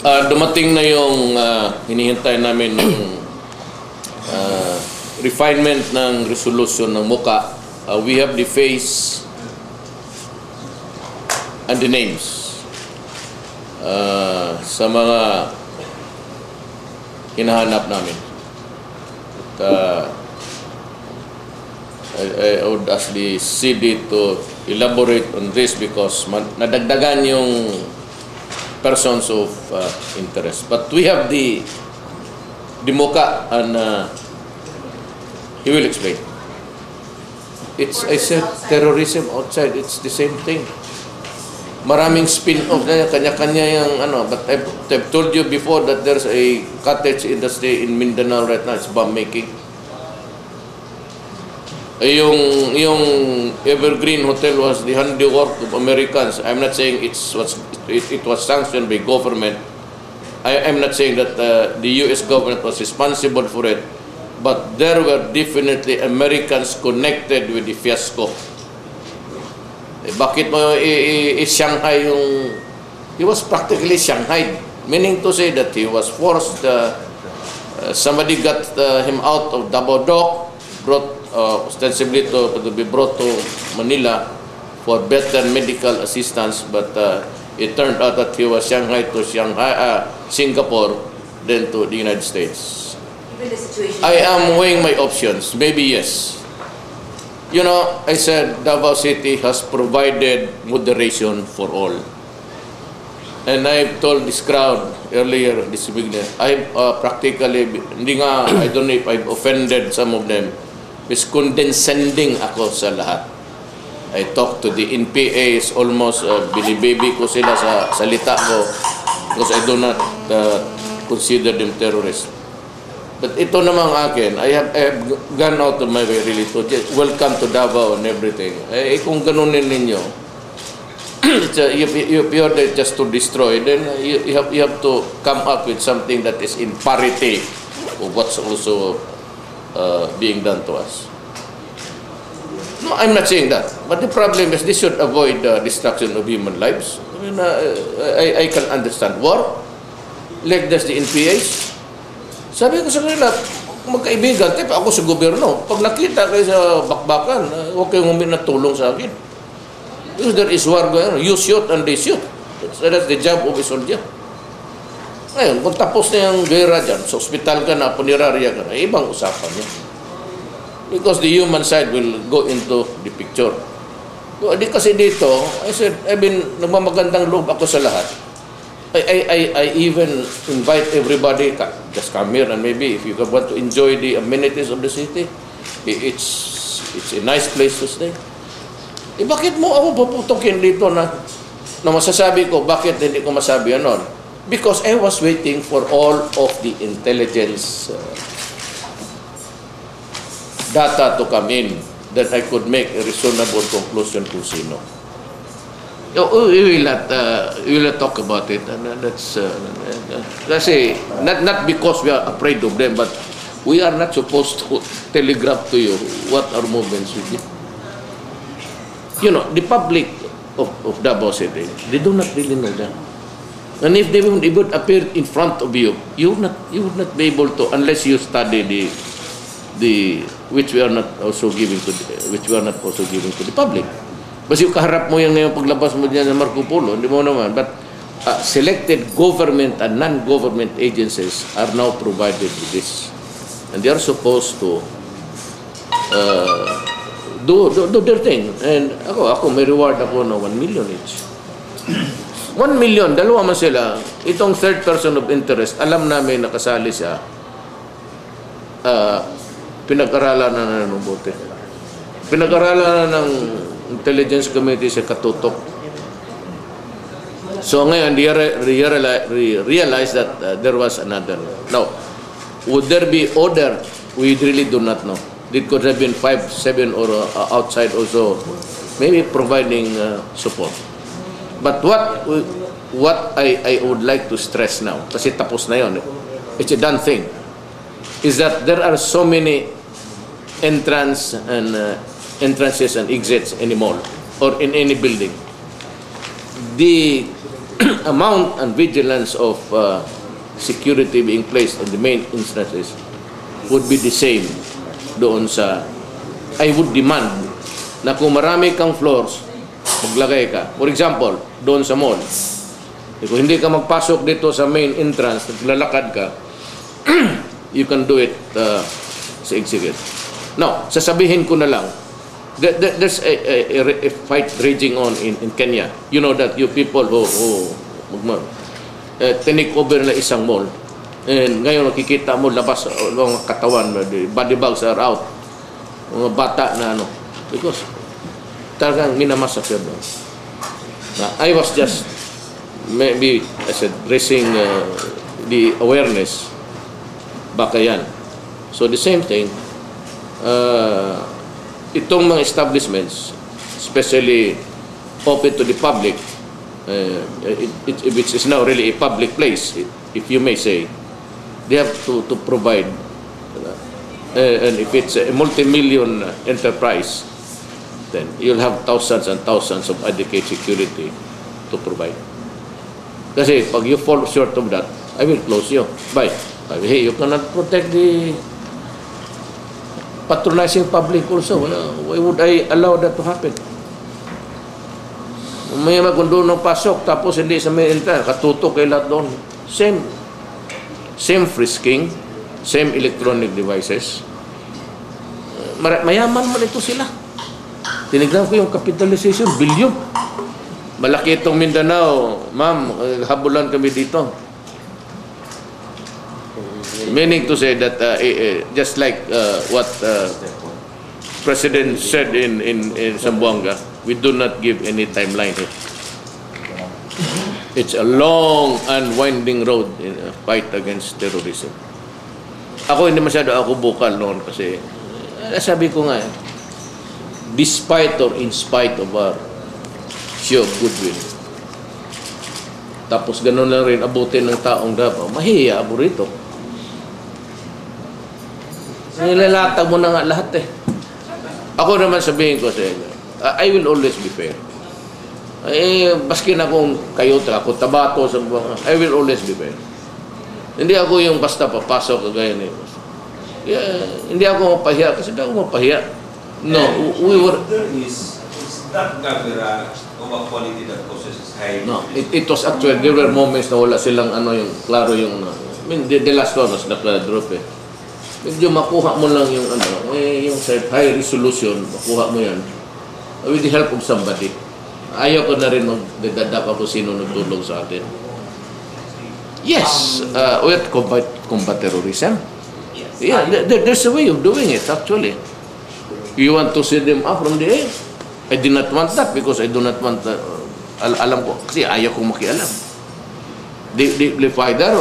Dumating na yung hinihintay namin ng refinement ng resolution ng MOCA. We have the face and the names sa mga hinahanap namin. I would ask the CD to elaborate on this because nadagdagan yung persons of interest. But we have the MOCA and he will explain. It's, I said, terrorism outside. It's the same thing. Maraming spin-off na kanya-kanya yung ano. But I've told you before that there's a cottage industry in Mindanao right now. It's bomb making. Yung Evergreen Hotel was the handiwork of Americans. I'm not saying it was sanctioned by government. I'm not saying that the U.S. government was responsible for it, but there were definitely Americans connected with the fiasco. Bakit mo i-Shanghai yung... He was practically Shanghai, meaning to say that he was forced, somebody got him out of Davao Dock, brought ostensibly to be brought to Manila for better medical assistance, but it turned out that he was Shanghai to Singapore, then to the United States. I am weighing my options. Maybe yes. You know, I said Davao City has provided moderation for all. And I've told this crowd earlier this week that I practically, I don't know if I've offended some of them, is condescending ako sa lahat. I talk to the NPAs, almost binibaby ko sila sa salita ko because I do not consider them terrorists. But ito namang akin, I have gone out of my way really to welcome to Davao and everything. Kung ganunin ninyo, if you're there just to destroy, then you have to come up with something that is in parity of what's also being done to us. No, I'm not saying that. But the problem is this should avoid destruction of human lives. I mean, I can understand war, like there's the NPAs. Sabi ko sa kanila, magkaibigan, tipa ako sa gobyerno. Pag nakita kayo sa bakbakan, huwag kayong humingi ng tulong sa akin. Because there is war going on. You shoot and they shoot. That's the job of a soldier. Ngayon, kung tapos na yung gera dyan, sa ospital ka na, punerarya ka na, ibang usapan niya. Because the human side will go into the picture. So, di kasi dito, I said, nagmamagandang loob ako sa lahat. I even invite everybody, just come here and maybe if you want to enjoy the amenities of the city, it's a nice place to stay. Bakit mo ako puputukin dito na masasabi ko, bakit hindi ko masabi ano? Because I was waiting for all of the intelligence data to come in that I could make a reasonable conclusion kung sino. We will not talk about it. And that's kasi not because we are afraid of them, but we are not supposed to telegraph to you what our movements will be. You know, the public of Davao City, they do not really know that. And if they would appear in front of you, you would not be able to unless you study the which we are not also giving to the public. Basta yung kaharap mo yan ngayon paglabas mo dyan sa Marco Polo, hindi mo naman. But selected government and non-government agencies are now provided with this. And they are supposed to do their thing. And ako may reward ako na 1 million each. 1 million, dalawa man sila. Itong third person of interest, alam namin nakasali siya. Pinag-aralan na ng bote. Pinag-aralan na ng Intelligence Committee sa katutok. So ngayon, they realize that there was another. Now, would there be order? We really do not know. It could have been 5, 7 or outside also, maybe providing support. But what I would like to stress now, kasi tapos na yun, it's a done thing, is that there are so many entrances and exits in a mall or in any building. The amount and vigilance of security being placed in the main instances would be the same doon sa, I would demand na kung marami kang floors, maglagay ka. For example, doon sa mall, kung hindi ka magpasok dito sa main entrance, naglalakad ka, you can do it sa exhibit. Now, sasabihin ko na lang, there's a fight raging on in Kenya. You know that you people who tinake over na isang mall. And ngayon nakikita mo labas ang katawan, body bags are out. Mga bata na ano. Because talagang minamassacre doon. I was just maybe, I said, raising the awareness. Baka yan. So the same thing, itong mga establishments, especially open to the public, which is now really a public place, if you may say, they have to provide. And if it's a multi-million enterprise, then you'll have thousands and thousands of adequate security to provide. Kasi pag you fall short of that, I will close you. Bye. Hey, you cannot protect the patronizing public also. Why would I allow that to happen? May kung doon ng pasok, tapos hindi sa may enter, katutok kay lahat doon. Same frisking, same electronic devices. Mayaman man ito sila. Tinignan ko yung capitalization, bilyon. Malaki itong Mindanao. Ma'am, habulan kami dito. Meaning to say that just like what President said in Zamboanga, we do not give any timeline here. It's a long and winding road in a fight against terrorism. Ako hindi masyado ako bukal noon kasi sabi ko nga, despite or in spite of our show of goodwill, tapos ganun lang rin abutin ng taong Davao, mahihiya ako rito. Nilalatag mo na nga lahat eh. Ako naman sabihin ko sa inyo, I will always be fair. Baskin akong kayota, ako tabato, I will always be fair. Hindi ako yung basta papasok kagaya niyo. Hindi ako mapahiya kasi hindi ako mapahiya. No, we were... Is that camera of a quality that possesses high... No, it was actually, there were moments na wala silang klaro yung... I mean, the last one was nakla-drop eh. Medyo makuha mo lang yung yung high resolution, makuha mo yan with the help of somebody. Ayaw ko na rin magdadap ako sino nagtulong sa atin. Yes, we have to combat terrorism. Yeah, there's a way of doing it actually. You want to see them up from the air? I did not want that because I do not want alam ko, kasi ayaw kong makialam. They fly there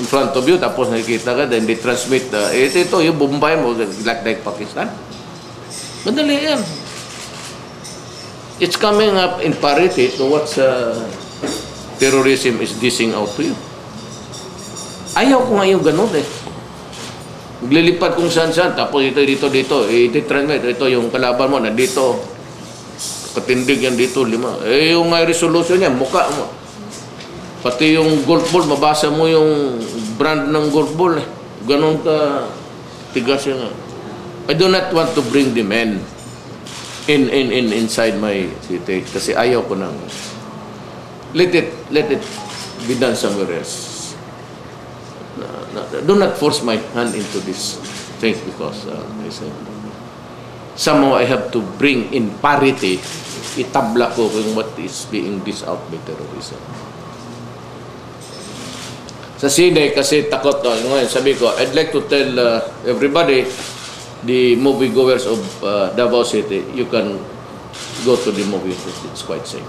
in front of you, tapos nakikita ka, then they transmit, ito yung Bombay mo, like Pakistan. Madali yan. It's coming up in parity to what terrorism is dishing out to you. Ayaw ko nga yung ganun eh. Maglilipat kung saan-saan, tapos ito, transmit, ito yung kalaban mo, nandito, katindig yan dito, 5. Yung resolution niya, mukha mo. Pati yung golf ball, mabasa mo yung brand ng golf ball eh. Ganon ka tigas yun. I do not want to bring the men inside my city kasi ayaw ko nang let it be done somewhere else. Do not force my hand into this thing because I said somehow I have to bring in parity, itabla ko kung what is being dished out by terrorism. Sa sine kasi takot ngayon, sabi ko, I'd like to tell everybody, the moviegoers of Davao City, you can go to the movie. It's quite safe.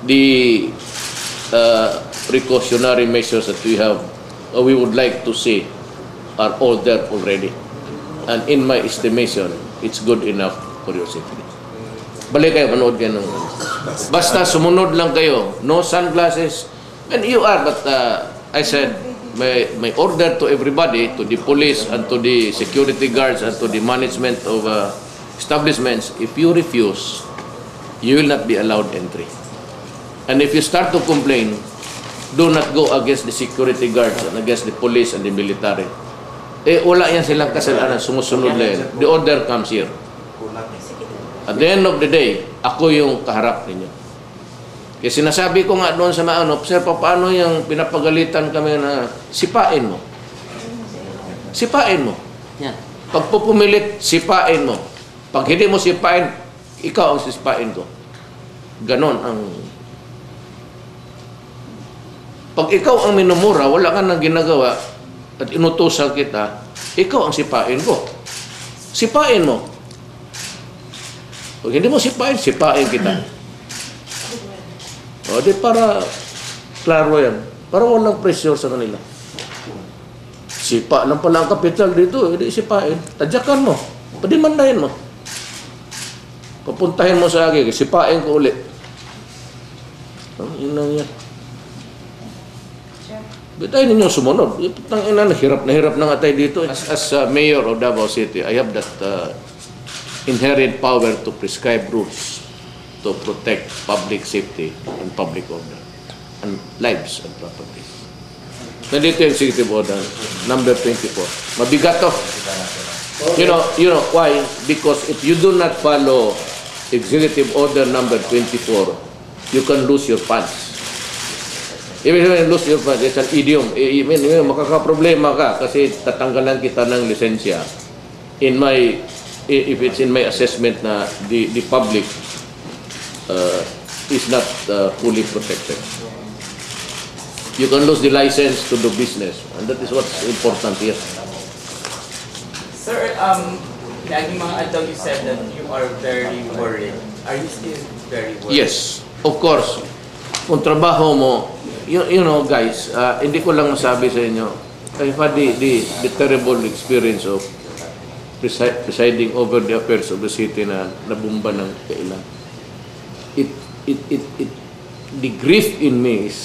The precautionary measures that we would like to see are all there already. And in my estimation, it's good enough for your safety. Balik kayo, manood kayo ng... Basta sumunod lang kayo. No sunglasses. And you are, but I said, my order to everybody, to the police and to the security guards and to the management of establishments, if you refuse, you will not be allowed entry. And if you start to complain, do not go against the security guards and against the police and the military. Wala yan silang kasalanan, sumusunod lang yan. The order comes here. At the end of the day, ako yung kaharap ninyo. Kaya sinasabi ko nga doon sa mga sir, paano yung pinapagalitan kami na sipain mo? Sipain mo. Pag pupumilit, sipain mo. Pag hindi mo sipain, ikaw ang sipain ko. Ganon ang... Pag ikaw ang minumura, wala ka nang ginagawa at inutusan kita, ikaw ang sipain ko. Sipain mo. Pag hindi mo sipain, sipain kita. O, di para klaro yan. Para walang pressure sa kanila. Sipa lang pala ang kapital dito, hindi sipain. Tadyakan mo. Padimandahin mo. Papuntahin mo sa akin, sipain ko ulit. Yun lang yan. Bitay ninyo sumunod. Tangina, hirap na nga tayo dito. As mayor of Davao City, I have that inherent power to prescribe rules to protect public safety and public order and lives and properties. Nandito yung executive order, number 24. Mabigat to. You know why? Because if you do not follow executive order number 24, you can lose your funds. Ibig sabihin, lose your funds, it's an idiom. Makakaproblema ka kasi tatanggalan kita ng lisensya. If it's in my assessment na the public is not fully protected. You can lose the license to do business, and that is what's important here. Sir, lagi mga adult, you said that you are very worried. Are you still very worried? Yes, of course. Kung trabaho mo, you know guys, hindi ko lang masabi sa inyo, I've had the terrible experience of presiding over the affairs of the city na nabumba ng kailan. The grief in me is,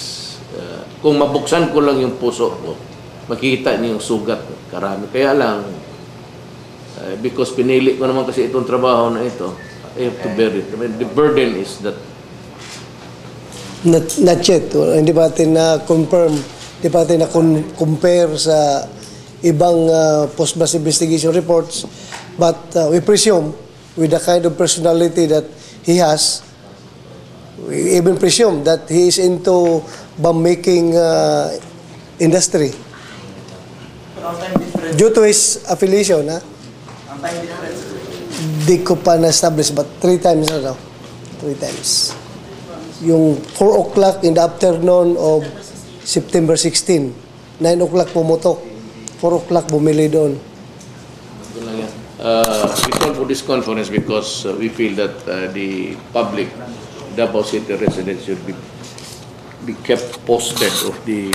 kung mabuksan ko lang yung puso ko, makikita niyo yung sugat, karami. Kaya lang, because pinili ko naman kasi itong trabaho na ito, I have to bear it. I mean, the burden is that Not yet. Hindi pa natin na-confirm, hindi pa natin na-compare sa ibang post-mass investigation reports. But we presume, with the kind of personality that he has, we even presume that he is into bomb-making industry. Due to his affiliation, di ko pa na-establish, but 3 times na daw. 3 times. Yung 4 o'clock in the afternoon of September 16. 9 o'clock pumutok. 4 o'clock bumili doon. We called for this conference because we feel that the public, Davao City residents should be kept posted of the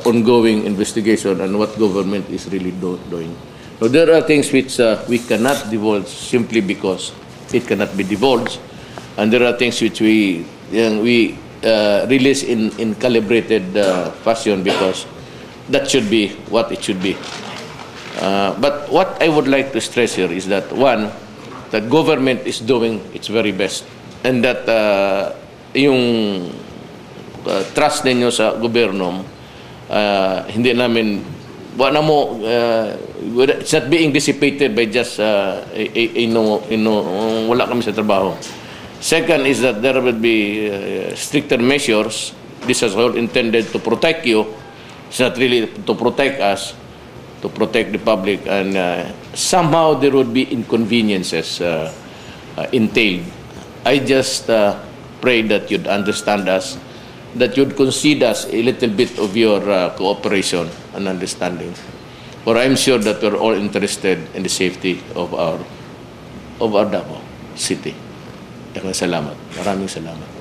ongoing investigation and what government is really doing. So there are things which we cannot divulge simply because it cannot be divulged. And there are things which we release in calibrated fashion because that should be what it should be. But what I would like to stress here is that one, that government is doing its very best, and that yung trust ninyo sa gobyerno, hindi namin it's not being dissipated by just wala kami sa trabaho. Second is that there will be stricter measures. This is all intended to protect you. It's not really to protect us, to protect the public. And somehow there would be inconveniences entailed. I just pray that you'd understand us, that you'd concede us a little bit of your cooperation and understanding. For I'm sure that we're all interested in the safety of our Davao City. Salamat. Maraming salamat.